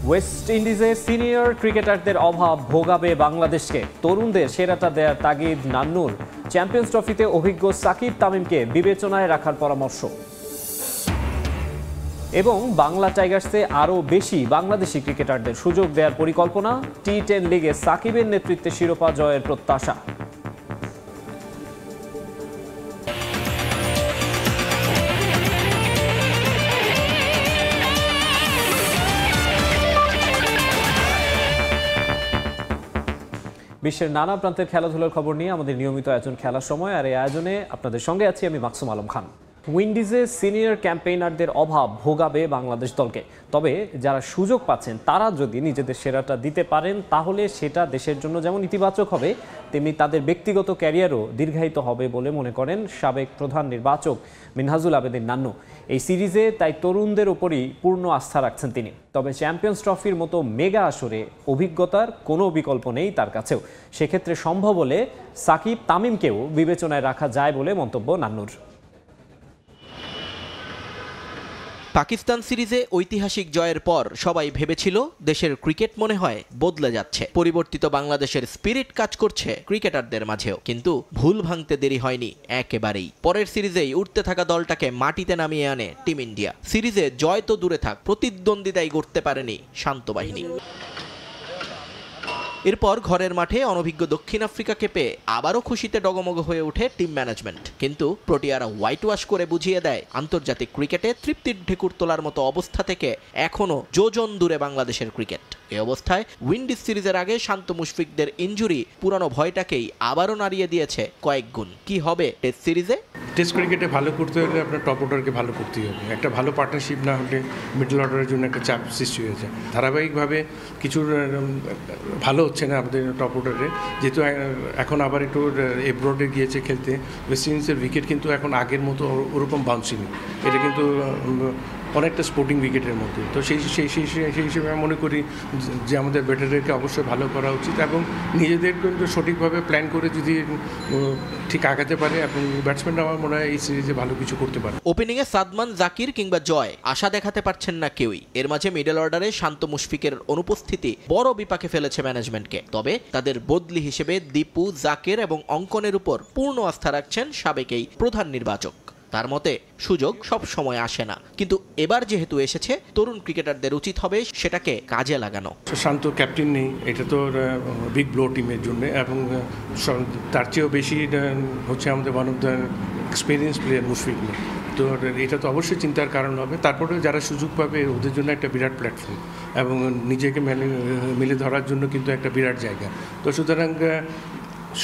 West ইন্ডিজের senior ক্রিকেটারদের অভাব ভোগাবে বাংলাদেশকে। তরুণদের সেরাটা দেয়ার তাগিদ নান্নুর। চ্যাম্পিয়ন্স ট্রফিতে অভিজ্ঞ সাকিব তামিমকে বিবেচনায় রাখার পরামর্শ। এবং বাংলা টাইগার্সে আরও বেশি বাংলাদেশি ক্রিকেটারদের সুযোগ দেওয়ার পরিকল্পনা। টি10 লিগে সাকিবের নেতৃত্বে শিরোপা জয়ের প্রত্যাশা। বিশ্বের নানা প্রান্তের খেলাধুলার খবর নিয়ে আমাদের নিয়মিত আয়োজন খেলার সময়, আর এই আয়োজনে আপনাদের সঙ্গে আছি আমি মাকসুম আলম খান। উইন্ডিজে সিনিয়র ক্যাম্পেইনারদের অভাব ভোগাবে বাংলাদেশ দলকে। তবে যারা সুযোগ পাচ্ছেন তারা যদি নিজেদের সেরাটা দিতে পারেন তাহলে সেটা দেশের জন্য যেমন ইতিবাচক হবে, তেমনি তাদের ব্যক্তিগত ক্যারিয়ারও দীর্ঘায়িত হবে বলে মনে করেন সাবেক প্রধান নির্বাচক মিনহাজুল আবেদিন নান্নু। এই সিরিজে তাই তরুণদের ওপরই পূর্ণ আস্থা রাখছেন তিনি। তবে চ্যাম্পিয়ন্স ট্রফির মতো মেগা আসরে অভিজ্ঞতার কোনো বিকল্প নেই তার কাছেও। সেক্ষেত্রে সম্ভব হলে সাকিব তামিমকেও বিবেচনায় রাখা যায় বলে মন্তব্য নান্নুর। পাকিস্তান সিরিজে ঐতিহাসিক জয়ের পর সবাই ভেবেছিল দেশের ক্রিকেট মনে হয় বদলে যাচ্ছে, পরিবর্তিত বাংলাদেশের স্পিরিট কাজ করছে ক্রিকেটারদের মাঝেও। কিন্তু ভুল ভাঙতে দেরি হয়নি একেবারেই। পরের সিরিজেই উঠতে থাকা দলটাকে মাটিতে নামিয়ে আনে টিম ইন্ডিয়া। সিরিজে জয় তো দূরে থাক, প্রতিদ্বন্দ্বিতাই গড়তে পারেনি শান্ত বাহিনী। এরপর ঘরের মাঠে অনভিজ্ঞ দক্ষিণ আফ্রিকাকে পেয়ে আবারও খুশিতে ডগমগ হয়ে ওঠে টিম ম্যানেজমেন্ট। কিন্তু প্রোটিয়ারা হোয়াইট ওয়াশ করে বুঝিয়ে দেয় আন্তর্জাতিক ক্রিকেটে তৃপ্তির ঢেকুর তোলার মতো অবস্থা থেকে এখনও যোজন দূরে বাংলাদেশের ক্রিকেট। এই অবস্থায় উইন্ডিজ সিরিজের আগে শান্ত মুশফিকদের ইনজুরি পুরানো ভয়টাকেই আবারও নাড়িয়ে দিয়েছে কয়েক গুণ। কি হবে টেস্ট সিরিজে? টেস্ট ক্রিকেটে ভালো করতে হলে আপনার টপ অর্ডারকে ভালো করতেই হবে। একটা ভালো পার্টনারশিপ না হলে মিডল অর্ডারের জন্য একটা চাপ সৃষ্টি হয়েছে। ধারাবাহিকভাবে কিছু ভালো হচ্ছে না আমাদের টপ অর্ডারে, যেহেতু এখন আবার একটু এব্রডে গিয়েছে খেলতে। ওয়েস্ট ইন্ডিজের উইকেট কিন্তু এখন আগের মতো ওরকম বাউন্সিং, এটা কিন্তু অনেকটা স্পোর্টিং উইকেটের মতো। তো সেই হিসেবে আমি মনে করি যে আমাদের ব্যাটারদেরকে অবশ্যই ভালো করা উচিত এবং নিজেদের কিন্তু সঠিকভাবে প্ল্যান করে যদি ঠিক আগাতে পারে এবং ব্যাটসম্যানরা আমার মনে হয় এই সিরিজে ভালো কিছু করতে পারে। ওপেনিংয়ে সাদমান, জাকির কিংবা জয় আশা দেখাতে পারছেন না কেউই। এর মাঝে মিডল অর্ডারে শান্ত মুশফিকের অনুপস্থিতি বড় বিপাকে ফেলেছে ম্যানেজমেন্টকে। তবে তাদের বদলি হিসেবে দীপু, জাকির এবং অঙ্কনের উপর পূর্ণ আস্থা রাখছেন সাবেক এই প্রধান নির্বাচক। তার মতে সুযোগ সব সময় আসে না, কিন্তু এবার যেহেতু এসেছে তরুণ ক্রিকেটারদের উচিত হবে সেটাকে কাজে লাগানো। শান্ত ক্যাপ্টেন নেই, এটা তো বিগ ব্লো টিমের জন্য, এবং তার চেয়েও বেশি হচ্ছে আমাদের one of the experience player Mushfiq নেই। তো এটা তো অবশ্যই চিন্তার কারণ হবে। তারপরে যারা সুযোগ পাবে ওদের জন্য একটা বিরাট প্ল্যাটফর্ম এবং নিজেকে মেলে ধরার জন্য কিন্তু একটা বিরাট জায়গা। তো সুতরাং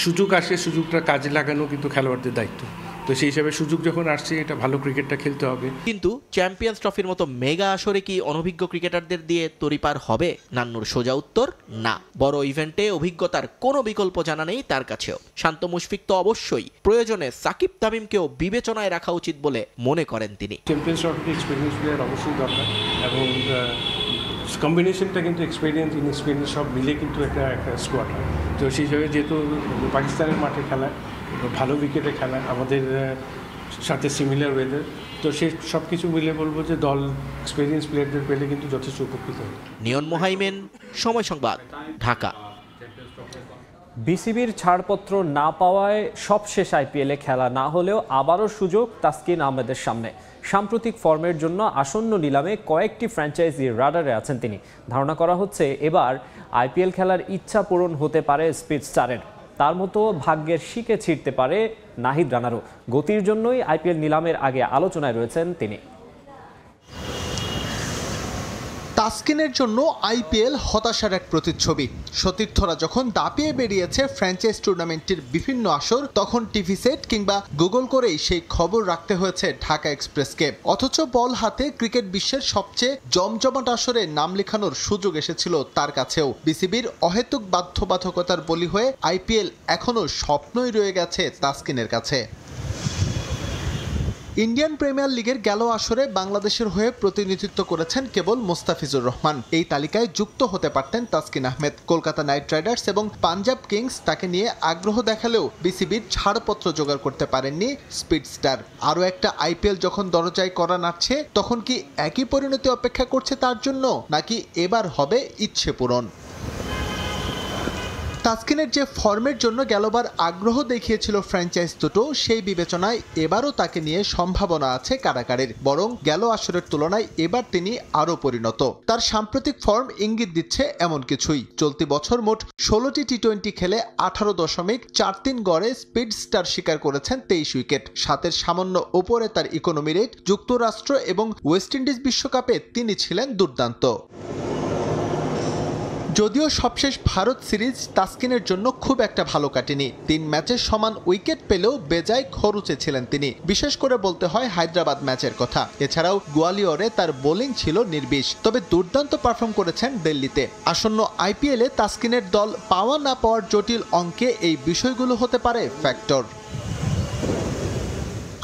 সুযোগ আসে, সুযোগটা কাজে লাগানো কিন্তু খেলোয়াড়দের দায়িত্ব। তো সেই হিসাবে সুযোগ যখন আসছে এটা ভালো ক্রিকেটটা খেলতে হবে। কিন্তু চ্যাম্পিয়ন্স ট্রফির মতো মেগা আসরে কি অনভিজ্ঞ ক্রিকেটারদের দিয়ে তরিপার হবে? নান্নুর সোজা উত্তর না। বড় ইভেন্টে অভিজ্ঞতার কোনো বিকল্প জানা নেই তার কাছেও। শান্ত মুশফিক তো অবশ্যই, প্রয়োজনে সাকিব তামিমকেও বিবেচনায় রাখা উচিত বলে মনে করেন তিনি। চ্যাম্পিয়ন্স ট্রফিতে এক্সপিরিয়েন্স প্লেয়ার অবশ্যই দরকার এবং কম্বিনেশনটা কিন্তু এক্সপিরিয়েন্স ইনএক্সপিরিয়েন্স সব মিলে কিন্তু একটা স্কোয়াড হয়। তো সেই হিসাবে যেহেতু পাকিস্তানের মাঠে খেলা, ভালো উইকেটে খেলা, আমাদের সাথে সিমিলার ওয়েদার, তো সেই সব কিছু মিলে বলবো যে দল এক্সপিরিয়েন্স প্লেয়ারদের পেলে কিন্তু যথেষ্ট উপকৃত হবে। নিয়ন মোহাইমেন, সময় সংবাদ, ঢাকা। বিসিবির ছাড়পত্র না পাওয়ায় সবশেষ আইপিএলে খেলা না হলেও আবারও সুযোগ তাসকিন আহমেদের সামনে। সাম্প্রতিক ফর্মের জন্য আসন্ন নিলামে কয়েকটি ফ্র্যাঞ্চাইজি রাডারে আছেন তিনি। ধারণা করা হচ্ছে এবার আইপিএল খেলার ইচ্ছা পূরণ হতে পারে স্পিড স্টারের। তার মতো ভাগ্যের শিকে ছিঁড়তে পারে নাহিদ রানারও। গতির জন্যই আইপিএল নিলামের আগে আলোচনায় রয়েছেন তিনি। তাসকিনের জন্য আইপিএল হতাশার এক প্রতিচ্ছবি। সতীর্থরা যখন দাপিয়ে বেরিয়েছে ফ্র্যাঞ্চাইজ টুর্নামেন্টের বিভিন্ন আসর, তখন টিভি সেট কিংবা গুগল করেই সেই খবর রাখতে হয়েছে ঢাকা এক্সপ্রেসকে। অথচ বল হাতে ক্রিকেট বিশ্বের সবচেয়ে জমজমাট আসরে নাম লেখানোর সুযোগ এসেছিল তার কাছেও। বিসিবির অহেতুক বাধ্যবাধকতার বলি হয়ে আইপিএল এখনও স্বপ্নই রয়ে গেছে তাসকিনের কাছে। ইন্ডিয়ান প্রিমিয়ার লিগের গেল আসরে বাংলাদেশের হয়ে প্রতিনিধিত্ব করেছেন কেবল মোস্তাফিজুর রহমান। এই তালিকায় যুক্ত হতে পারতেন তাসকিন আহমেদ। কলকাতা নাইট রাইডার্স এবং পাঞ্জাব কিংস তাকে নিয়ে আগ্রহ দেখালেও বিসিবির ছাড়পত্র জোগাড় করতে পারেননি স্পিডস্টার। আরও একটা আইপিএল যখন দরজায় করা নাড়ছে, তখন কি একই পরিণতি অপেক্ষা করছে তার জন্য, নাকি এবার হবে ইচ্ছে পূরণ? তাসকিনের যে ফর্মের জন্য গেলবার আগ্রহ দেখিয়েছিল ফ্র্যাঞ্চাইজ দুটো, সেই বিবেচনায় এবারও তাকে নিয়ে সম্ভাবনা আছে কারাকারের। বরং গেল আসরের তুলনায় এবার তিনি আরও পরিণত। তার সাম্প্রতিক ফর্ম ইঙ্গিত দিচ্ছে এমন কিছুই। চলতি বছর মোট 16টি টি-20 খেলে 18.43 গড়ে স্পিডস্টার শিকার করেছেন 23 উইকেট। 7-এর সামান্য ওপরে তার ইকোনমি রেট। যুক্তরাষ্ট্র এবং ওয়েস্ট ইন্ডিজ বিশ্বকাপে তিনি ছিলেন দুর্দান্ত। যদিও সবশেষ ভারত সিরিজ তাসকিনের জন্য খুব একটা ভালো কাটেনি। 3 ম্যাচের সমান উইকেট পেলেও বেজায় খরচে ছিলেন তিনি। বিশেষ করে বলতে হয় হায়দ্রাবাদ ম্যাচের কথা। এছাড়াও গোয়ালিয়রে তার বোলিং ছিল নির্বিষ। তবে দুর্দান্ত পারফর্ম করেছেন দিল্লিতে। আসন্ন আইপিএলে তাসকিনের দল পাওয়া না পাওয়ার জটিল অঙ্কে এই বিষয়গুলো হতে পারে ফ্যাক্টর।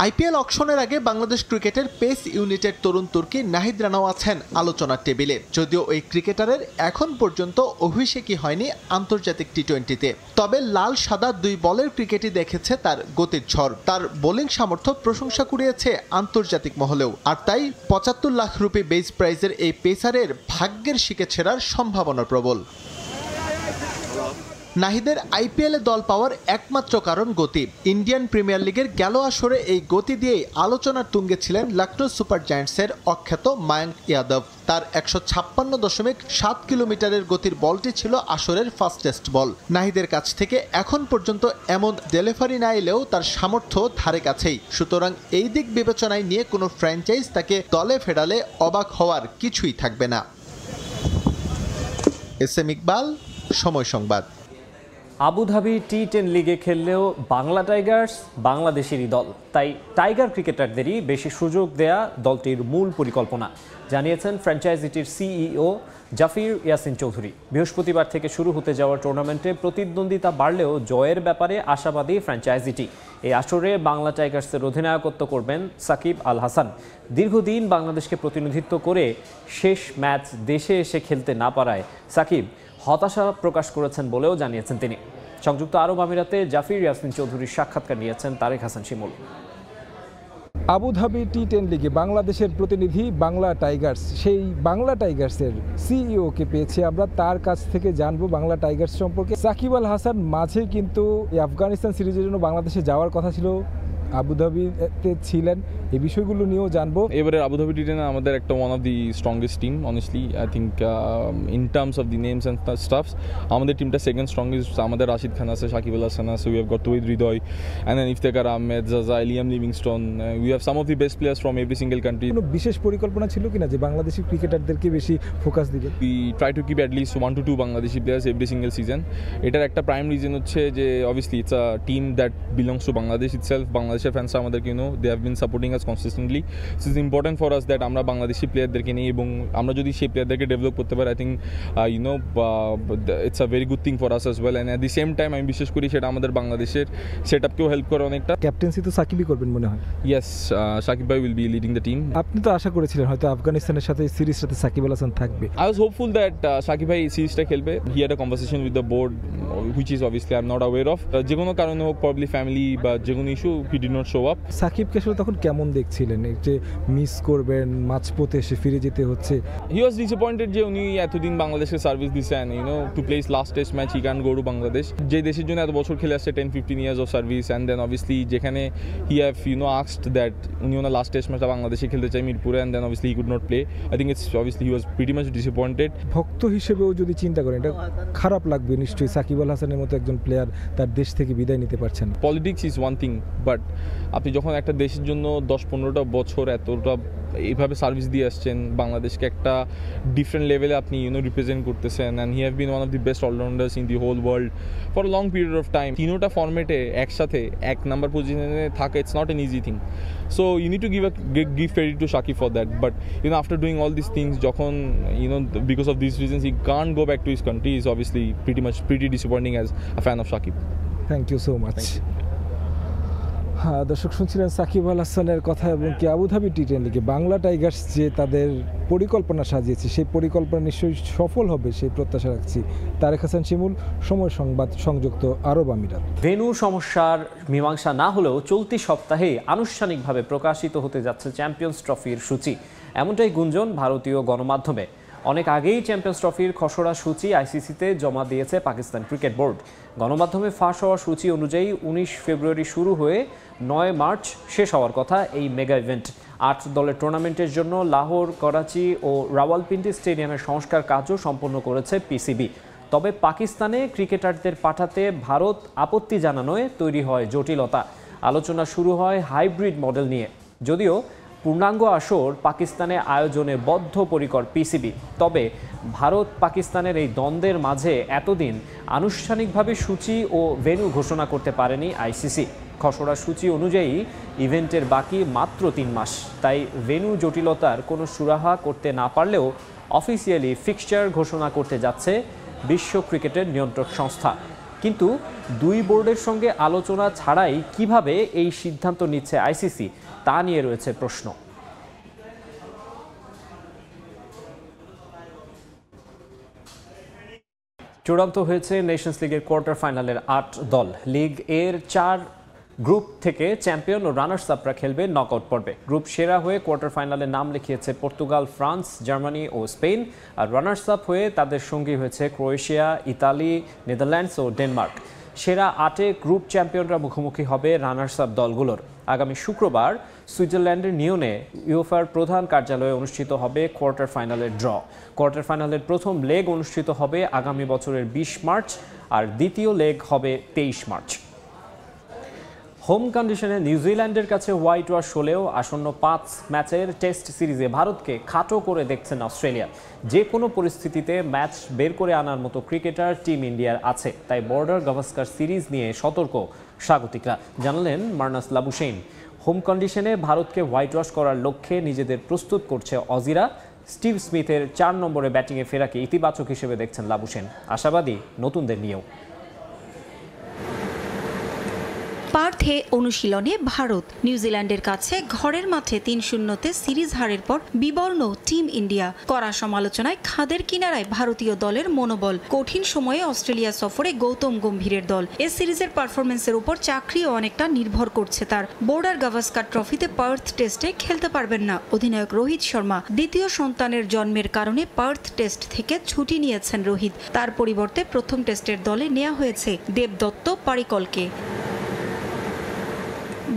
আইপিএল অকশনের আগে বাংলাদেশ ক্রিকেটের পেস ইউনিটের তরুণ তুর্কি নাহিদ রানাও আছেন আলোচনার টেবিলে। যদিও ওই ক্রিকেটারের এখন পর্যন্ত অভিষেকই হয়নি আন্তর্জাতিক টি-20-তে। তবে লাল সাদা 2 বলের ক্রিকেটই দেখেছে তার গতির ঝড়। তার বোলিং সামর্থ্য প্রশংসা কুড়িয়েছে আন্তর্জাতিক মহলেও। আর তাই 75 লাখ রুপি বেস প্রাইজের এই পেসারের ভাগ্যের শিকে ছেড়ার সম্ভাবনা প্রবল। নাহিদের আইপিএলে দল পাওয়ার একমাত্র কারণ গতি। ইন্ডিয়ান প্রিমিয়ার লিগের গেল আসরে এই গতি দিয়েই আলোচনার তুঙ্গে ছিলেন লখনৌ সুপার জায়ান্টসের অখ্যাত মায়াঙ্ক ইয়াদব। তার 156.7 কিলোমিটারের গতির বলটি ছিল আসরের ফাস্টেস্ট বল। নাহিদের কাছ থেকে এখন পর্যন্ত এমন ডেলিভারি না এলেও তার সামর্থ্য ধারে কাছেই। সুতরাং এই দিক বিবেচনায় নিয়ে কোনো ফ্র্যাঞ্চাইজ তাকে দলে ফেরালে অবাক হওয়ার কিছুই থাকবে না। এস.এম. ইকবাল, সময় সংবাদ। আবুধাবি টি10 লিগে খেললেও বাংলা টাইগার্স বাংলাদেশেরই দল, তাই টাইগার ক্রিকেটারদেরই বেশি সুযোগ দেয়া দলটির মূল পরিকল্পনা, জানিয়েছেন ফ্র্যাঞ্চাইজিটির সিইও জাফির ইয়াসিন চৌধুরী। বৃহস্পতিবার থেকে শুরু হতে যাওয়া টুর্নামেন্টে প্রতিদ্বন্দ্বিতা বাড়লেও জয়ের ব্যাপারে আশাবাদী ফ্র্যাঞ্চাইজিটি। এই আসরে বাংলা টাইগার্সের অধিনায়কত্ব করবেন সাকিব আল হাসান। দীর্ঘদিন বাংলাদেশকে প্রতিনিধিত্ব করে শেষ ম্যাচ দেশে এসে খেলতে না পারায় সাকিব হতাশা প্রকাশ করেছেন বলেও জানিয়েছেন তিনি। সংযুক্ত আরব আমিরাতে জাফির ইয়াসিন চৌধুরীর সাক্ষাৎকার নিয়েছেন তারেক হাসান শিমুল। আবুধাবি টি10 লিগে বাংলাদেশের প্রতিনিধি বাংলা টাইগার্স, সেই বাংলা টাইগার্সের সিইওকে পেয়েছি আমরা। তার কাছ থেকে জানবো বাংলা টাইগার্স সম্পর্কে। সাকিব আল হাসান মাঝে কিন্তু আফগানিস্তান সিরিজের জন্য বাংলাদেশে যাওয়ার কথা ছিল, আবুধাবিতে ছিলেন, এই বিষয়গুলো নিয়েও জানবো। এবারে আবুধাবি টি10 আমাদের একটা one of the strongest team honestly. I think in terms of the names and stuffs আমাদের টিমটা সেকেন্ড স্ট্রংগেস্ট। আমাদের রাশিদ খান আছে, সাকিব আল হাসান আছে, we have got Towhid Hridoy, and then Iftikhar Ahmed, Zaza, Liam Livingstone. We have some of the best players from every single country. কোনো বিশেষ পরিকল্পনা ছিল কিনা যে বাংলাদেশি ক্রিকেটারদেরকে বেশি ফোকাস দিবে? We try to keep at least 1 to 2 Bangladeshi players every single season. এটার একটা প্রাইম রিজন হচ্ছে যে obviously it's a team that belongs to Bangladesh itself. বাংলাদেশের ফ্যান্সরা আমাদেরকে they have been supporting us consistently. So it's important for us that আমরা বাংলাদেশি প্লেয়ারদেরকে নিই, এবং আমরা যদি সেই প্লেয়ারদেরকে ডেভেলপ করতে পারি, I think it's a very good thing for us as well. And at the same time আমি বিশ্বাস করি সেটা আমাদের বাংলাদেশের সেট আপকেও হেল্প করে অনেকটা। ক্যাপ্টেন্সি তো সাকিবই করবেন মনে হয়। ইয়েস, সাকিব ভাই will be leading the team. আপনি তো আশা করেছিলেন হয়তো আফগানিস্তানের সাথে সিরিজটাতে সাকিব আল হাসান থাকবে। I was hopeful that Shakib ভাই সিরিজটা খেলবে। He had a conversation with the board which is obviously I'm not aware of. যে কোনো কারণে হোক, probably family বা যে কোনো issue, he did not show up. সাকিবকে আসলে তখন কেমন দেখছিলেন, এই যে মিস করবেন, মাঝপথে এসে ফিরে যেতে হচ্ছে? He was disappointed যে উনি এতদিন বাংলাদেশে সার্ভিস দিয়েছেন, to play his last test match he can't go to Bangladesh. যে দেশের জন্য এত বছর খেলে আসছে, 10-15 years of service, and then obviously যেখানে he have asked that উনি ওনার লাস্ট টেস্ট ম্যাচটা বাংলাদেশে খেলতে চাই মিরপুরে, and then obviously he could not play. I think it's obviously he was pretty much disappointed. ভক্ত হিসেবেও যদি চিন্তা করেন, এটা খারাপ লাগবে নিশ্চয়ই। সাকিব আল হাসানের মতো একজন প্লেয়ার তার দেশ থেকে বিদায় নিতে পারছেন। Politics is one thing, but আপনি যখন একটা দেশের জন্য 10-15টা বছর এতটা এইভাবে সার্ভিস দিয়ে আসছেন, বাংলাদেশকে একটা ডিফারেন্ট লেভেলে আপনি রিপ্রেজেন্ট করতেছেন, and he have been one of the best allrounders in the whole world for long period of time. তিনোটা ফর্মেটে একসাথে 1 নাম্বার পজিশনে থাকা, it's not an easy thing. So you need to give credit to Shakib for that. But after doing all these things, যখন because of these reasons he can't go back to his country, is obviously pretty disappointing as a fan of Shakib. Thank you so much. হ্যাঁ, দর্শক শুনছিলেন সাকিব আল হাসানের কথা এবং কি Abu Dhabi টি-10 লিগে Bangla Tigers যে তাদের পরিকল্পনা সাজিয়েছে সেই পরিকল্পনা নিশ্চয়ই সফল হবে সেই প্রত্যাশা রাখছি। তারেক হাসান শিমুল, সময় সংবাদ, সংযুক্ত আরব আমিরাত। ভেন্যু সমস্যার মীমাংসা না হলেও চলতি সপ্তাহে আনুষ্ঠানিকভাবে প্রকাশিত হতে যাচ্ছে চ্যাম্পিয়ন্স ট্রফির সূচি, এমনটাই গুঞ্জন ভারতীয় গণমাধ্যমে। অনেক আগেই চ্যাম্পিয়ন্স ট্রফির খসড়া সূচি আইসিসিতে জমা দিয়েছে পাকিস্তান ক্রিকেট বোর্ড। গণমাধ্যমে ফাঁস হওয়া সূচি অনুযায়ী 19 ফেব্রুয়ারি শুরু হয়ে 9 মার্চ শেষ হওয়ার কথা এই মেগা ইভেন্ট। 8 দলের টুর্নামেন্টের জন্য লাহোর, করাচি ও রাওয়ালপিন্ডি স্টেডিয়ামের সংস্কার কাজও সম্পন্ন করেছে পিসিবি। তবে পাকিস্তানে ক্রিকেটারদের পাঠাতে ভারত আপত্তি জানানোয় তৈরি হয় জটিলতা। আলোচনা শুরু হয় হাইব্রিড মডেল নিয়ে। যদিও পূর্ণাঙ্গ আসর পাকিস্তানে আয়োজনে বদ্ধপরিকর পিসিবি, তবে ভারত পাকিস্তানের এই দ্বন্দ্বের মাঝে এতদিন আনুষ্ঠানিকভাবে সূচি ও ভেন্যু ঘোষণা করতে পারেনি আইসিসি। খসড়া সূচি অনুযায়ী ইভেন্টের বাকি মাত্র 3 মাস, তাই ভেন্যু জটিলতার কোনো সুরাহা করতে না পারলেও অফিসিয়ালি ফিক্সচার ঘোষণা করতে যাচ্ছে বিশ্ব ক্রিকেটের নিয়ন্ত্রক সংস্থা। কিন্তু দুই বোর্ডের সঙ্গে আলোচনা ছাড়াই কিভাবে এই সিদ্ধান্ত নিচ্ছে আইসিসি তা নিয়ে রয়েছে প্রশ্ন। চূড়ান্ত হয়েছে নেশনস লিগের কোয়ার্টার ফাইনালের 8 দল। লিগ এর 4 গ্রুপ থেকে চ্যাম্পিয়ন ও রানার্স আপরা খেলবে নকআউট পর্বে। গ্রুপ সেরা হয়ে কোয়ার্টার ফাইনালে নাম লিখিয়েছে পর্তুগাল, ফ্রান্স, জার্মানি ও স্পেন। আর রানার্স আপ হয়ে তাদের সঙ্গী হয়েছে ক্রোয়েশিয়া, ইতালি, নেদারল্যান্ডস ও ডেনমার্ক। সেরা 8-এ গ্রুপ চ্যাম্পিয়নরা মুখোমুখি হবে রানার্স আপ দলগুলোর। আগামী শুক্রবার সুইজারল্যান্ডের নিউনে ইউএফার প্রধান কার্যালয়ে অনুষ্ঠিত হবে কোয়ার্টার ফাইনালের ড্র। কোয়ার্টার ফাইনালের প্রথম লেগ অনুষ্ঠিত হবে আগামী বছরের 20 মার্চ আর দ্বিতীয় লেগ হবে 23 মার্চ। হোম কন্ডিশনে নিউজিল্যান্ডের কাছে হোয়াইট ওয়াশ হলেও আসন্ন 5 ম্যাচের টেস্ট সিরিজে ভারতকে খাটো করে দেখছেন অস্ট্রেলিয়া। যে কোনো পরিস্থিতিতে ম্যাচ বের করে আনার মতো ক্রিকেটার টিম ইন্ডিয়ার আছে, তাই বর্ডার গাভাস্কার সিরিজ নিয়ে সতর্ক স্বাগতিকরা, জানালেন মার্নাস লাবুশেইন। হোম কন্ডিশনে ভারতকে হোয়াইট ওয়াশ করার লক্ষ্যে নিজেদের প্রস্তুত করছে অজিরা। স্টিভ স্মিথের 4 নম্বরে ব্যাটিংয়ে ফেরাকে ইতিবাচক হিসেবে দেখছেন লাবুশেন, আশাবাদী নতুনদের নিয়েও। পার্থে অনুশীলনে ভারত নিউজিল্যান্ডের কাছে ঘরের মাঠে 3-0-তে সিরিজ হারের পর বিবর্ণ টিম ইন্ডিয়া। কড়া সমালোচনায় খাদের কিনারায় ভারতীয় দলের মনোবল। কঠিন সময়ে অস্ট্রেলিয়া সফরে গৌতম গম্ভীরের দল। এ সিরিজের পারফরমেন্সের উপর চাকরিও অনেকটা নির্ভর করছে তার। বর্ডার গাভাস্কার ট্রফিতে পার্থ টেস্টে খেলতে পারবেন না অধিনায়ক রোহিত শর্মা। দ্বিতীয় সন্তানের জন্মের কারণে পার্থ টেস্ট থেকে ছুটি নিয়েছেন রোহিত। তার পরিবর্তে প্রথম টেস্টের দলে নেওয়া হয়েছে দেবদত্ত পারিকলকে।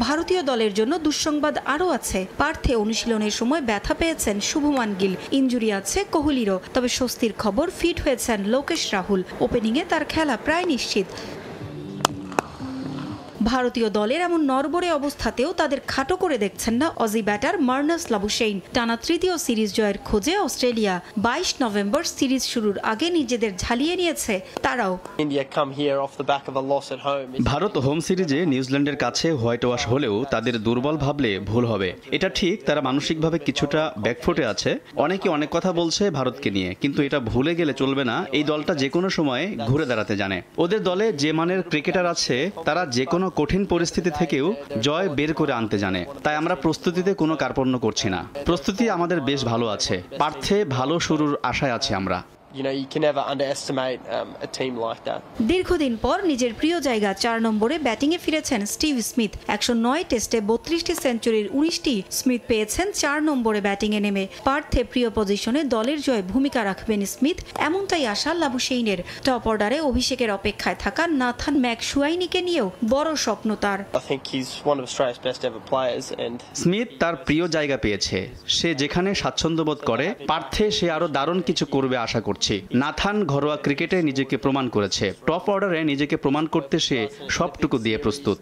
ভারতীয় দলের জন্য দুঃসংবাদ আরও আছে। পার্থে অনুশীলনের সময় ব্যথা পেয়েছেন শুভমান গিল, ইনজুরি আছে কোহলিরও। তবে স্বস্তির খবর, ফিট হয়েছেন লোকেশ রাহুল। ওপেনিংয়ে তার খেলা প্রায় নিশ্চিত। ভারতীয় দলের এমন নড়বড়ে অবস্থাতেও তাদের খাটো করে দেখছেন না অজি ব্যাটার মার্নাস লাবুশেইন। টানা তৃতীয় সিরিজ জয়ের খোঁজে অস্ট্রেলিয়া। 22 নভেম্বর সিরিজ শুরুর আগে নিজেদের ঝালিয়ে নিয়েছে তারাও। ভারত হোম সিরিজে নিউজিল্যান্ডের কাছে হোয়াইট ওয়াশ হলেও তাদের দুর্বল ভাবলে ভুল হবে। এটা ঠিক, তারা মানসিকভাবে কিছুটা ব্যাকফুটে আছে। অনেকে অনেক কথা বলছে ভারতকে নিয়ে, কিন্তু এটা ভুলে গেলে চলবে না, এই দলটা যে কোনো সময়ে ঘুরে দাঁড়াতে জানে। ওদের দলে যে মানের ক্রিকেটার আছে তারা যে কোনো কঠিন পরিস্থিতি থেকেও জয় বের করে আনতে জানে। তাই আমরা প্রস্তুতিতে কোনো কার্পণ্য করছি না, প্রস্তুতি আমাদের বেশ ভালো আছে। পার্থে ভালো শুরুর আশায় আছি আমরা। দীর্ঘদিন পর নিজের প্রিয় জায়গা 4 নম্বরে ব্যাটিংয়ে ফিরেছেন স্টিভ স্মিথ। 109 টেস্টে 32টি সেঞ্চুরির 19টি স্মিথ পেয়েছেন 4 নম্বরে ব্যাটিংয়ে নেমে। পার্থে প্রিয় পজিশনে দলের জয়ে ভূমিকা রাখবেন স্মিথ, এমনটাই আশা লাবুশেইনের। টপ অর্ডারে অভিষেকের অপেক্ষায় থাকা নাথান ম্যাকশুয়াইনিকে নিয়েও বড় স্বপ্ন তার। স্মিথ তার প্রিয় জায়গা পেয়েছে, সে যেখানে স্বাচ্ছন্দ্যবোধ করে। পার্থে সে আরো দারুণ কিছু করবে আশা করছে। নাথান ঘরোয়া ক্রিকেটে নিজেকে প্রমাণ করেছে, টপ অর্ডারে নিজেকে প্রমাণ করতে সে সবটুকু দিয়ে প্রস্তুত।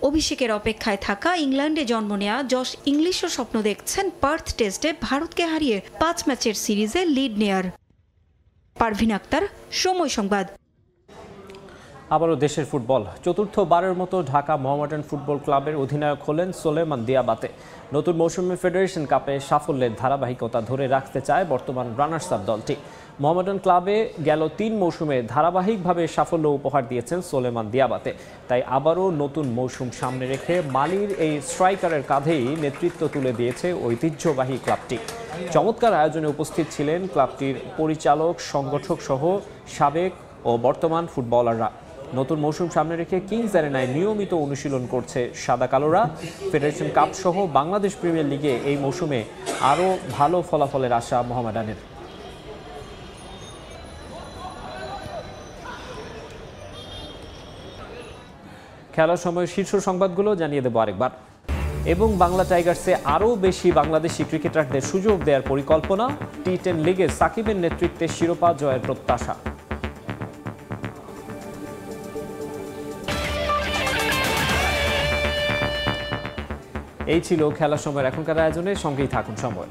অভিষেকের অপেক্ষায় থাকা ইংল্যান্ডে জন্ম নেয়া জশ ইংলিশও স্বপ্ন দেখছেন পার্থ টেস্টে ভারতকে হারিয়ে 5 ম্যাচের সিরিজে লিড নেয়ার। পারভিন আক্তার, সময় সংবাদ। আবারও দেশের ফুটবল চতুর্থবারের মতো ঢাকা মোহামেডান ফুটবল ক্লাবের অধিনায়ক হলেন সোলেমান দিয়াবাতে। নতুন মৌসুমে ফেডারেশন কাপে সাফল্যের ধারাবাহিকতা ধরে রাখতে চায় বর্তমান রানার্স আপ দলটি। মোহামেডান ক্লাবে গেল 3 মৌসুমে ধারাবাহিকভাবে সাফল্য উপহার দিয়েছেন সোলেমান দিয়াবাতে। তাই আবারও নতুন মৌসুম সামনে রেখে মালির এই স্ট্রাইকারের কাঁধেই নেতৃত্ব তুলে দিয়েছে ঐতিহ্যবাহী ক্লাবটি। চমৎকার আয়োজনে উপস্থিত ছিলেন ক্লাবটির পরিচালক, সংগঠক সহ সাবেক ও বর্তমান ফুটবলাররা। নতুন মৌসুম সামনে রেখে কিংস অ্যারেনায় নিয়মিত অনুশীলন করছে সাদা কালোরা। ফেডারেশন কাপ সহ বাংলাদেশ প্রিমিয়ার লিগে এই মৌসুমে আরও ভালো ফলাফলের আশা মোহামেডানের। খেলার সময় শীর্ষ সংবাদগুলো জানিয়ে দেবো আরেকবার। এবং বাংলা টাইগার্সে আরও বেশি বাংলাদেশি ক্রিকেটারদের সুযোগ দেওয়ার পরিকল্পনা। টি10 লিগে সাকিবের নেতৃত্বে শিরোপা জয়ের প্রত্যাশা। এই ছিল খেলার সময়ের এখনকার আয়োজনে, সঙ্গেই থাকুন সময়।